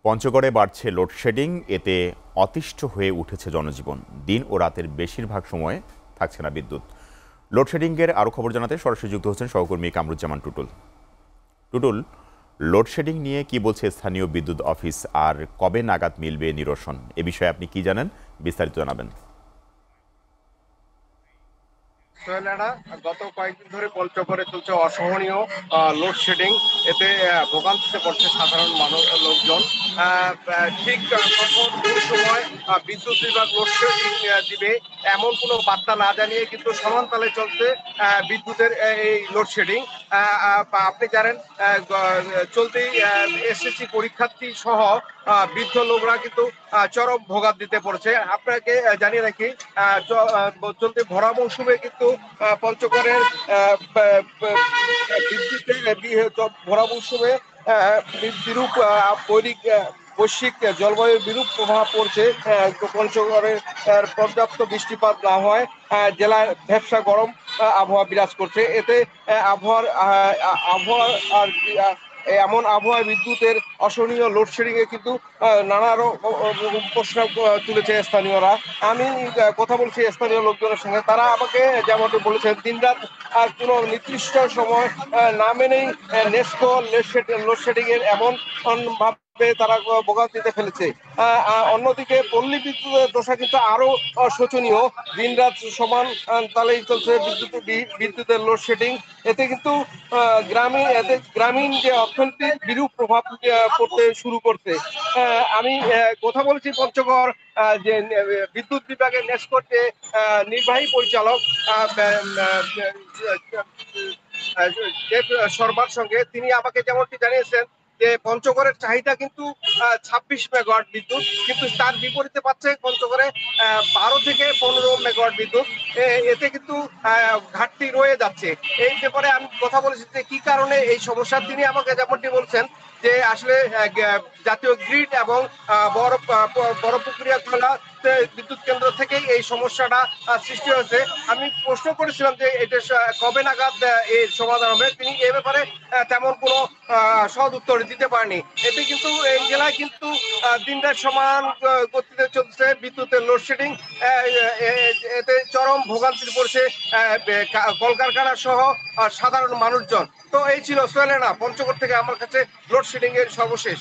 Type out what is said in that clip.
পঞ্চগড়ে বাড়ছে লোডশেডিং, এতে অতিষ্ঠ হয়ে উঠেছে জনজীবন। দিন ও রাতের বেশিরভাগ সময়ে থাকছে না বিদ্যুৎ। লোডশেডিংয়ের আরও খবর জানাতে সরাসরি যুক্ত হচ্ছেন সহকর্মী কামরুজ্জামান টুটুল। টুটুল, লোডশেডিং নিয়ে কি বলছে স্থানীয় বিদ্যুৎ অফিস, আর কবে নাগাদ মিলবে নিরসন? এ বিষয়ে আপনি কি জানেন, বিস্তারিত জানাবেন। গত কয়েকদিন ধরে পঞ্চগড়ে চলছে অসহনীয় লোডশেডিং। এতে ভোগান্তিতে পড়ছে সাধারণ মানুষ লোকজন। ঠিক কখন কোন সময় বিদ্যুৎ বিভাগ লোডশেডিং দিবে এমন কোনো বার্তা না জানিয়ে কিন্তু সমানতালে চলছে বিদ্যুতের এই লোডশেডিং। আপনি জানেন চলতি এসএসসি পরীক্ষার্থী সহ বৃদ্ধ লোকরা কিন্তু চরম ভোগান্তিতে পড়ছে। আপনাকে জানিয়ে রাখি চলতি ভরা মৌসুমে কিন্তু পঞ্চগড়ের বিদ্যুতের ভরা মৌসুমে বিরূপ বৈশ্বিক জলবায়ুর বিরূপ প্রভাব পড়ছে। পঞ্চগড়ে পর্যাপ্ত বৃষ্টিপাত না হয় জেলায় ভ্যাপসা গরম আবহাওয়া বিরাজ করছে। এতে আবহাওয়ার আর এমন আবহাওয়ায় বিদ্যুতের অসহনীয় লোডশেডিং এ কিন্তু নানা প্রশ্ন তুলেছে স্থানীয়রা। আমি কথা বলছি স্থানীয় লোকজনের সঙ্গে, তারা আমাকে যেমন বলেছেন দিনরাত আর কোনো নির্দিষ্ট সময় না মেনেই নেস্কো লোডশেডিং এর এমন ভাবে তারা ভোগান্তিতে ফেলেছে। অন্যদিকে পল্লী বিদ্যুতের দশা কিন্তু আরো শোচনীয়। দিনরাত সমান তালেই চলছে বিদ্যুতের লোডশেডিং। এতে কিন্তু গ্রামীণ যে অর্থনীতির বিরূপ প্রভাব পড়তে শুরু করছে। আমি কথা বলছি পঞ্চগড় যে বিদ্যুৎ বিভাগের নেস্কোর যে নির্বাহী পরিচালক শর্মার সঙ্গে। তিনি আমাকে যেমনটি জানিয়েছেন যে পঞ্চগড়ের চাহিদা কিন্তু 26 মেগাওয়াট বিদ্যুৎ, কিন্তু তার বিপরীতে পাচ্ছে পঞ্চগড়ে 12 থেকে 15 মেগাওয়াট বিদ্যুৎ। এতে কিন্তু ঘাটতি রয়ে যাচ্ছে। এই ব্যাপারে আমি কথা বলেছি যে কি কারণে এই সমস্যা। তিনি আমাকে যেমনটি বলছেন যে আসলে জাতীয় গ্রিড এবং বড় পুকুরিয়া খোলা বিদ্যুৎ কেন্দ্র থেকেই এই সমস্যাটা সৃষ্টি হয়েছে। আমি প্রশ্ন করেছিলাম যে এটা কবে নাগাদ এর সমাধান হবে। তিনি এ ব্যাপারে তেমন কোনো সহজ উত্তর দিতে পারেনি। এতে কিন্তু এই জেলায় কিন্তু দিনরাত সমান গতিতে চলছে বিদ্যুতের লোডশেডিং। এতে চরম ভোগান্তির পড়ছে কলকারখানা সহ সাধারণ মানুষজন। তো এই ছিল সোহেলেনা পঞ্চগড় থেকে আমার কাছে লোডশেডিং এর সর্বশেষ।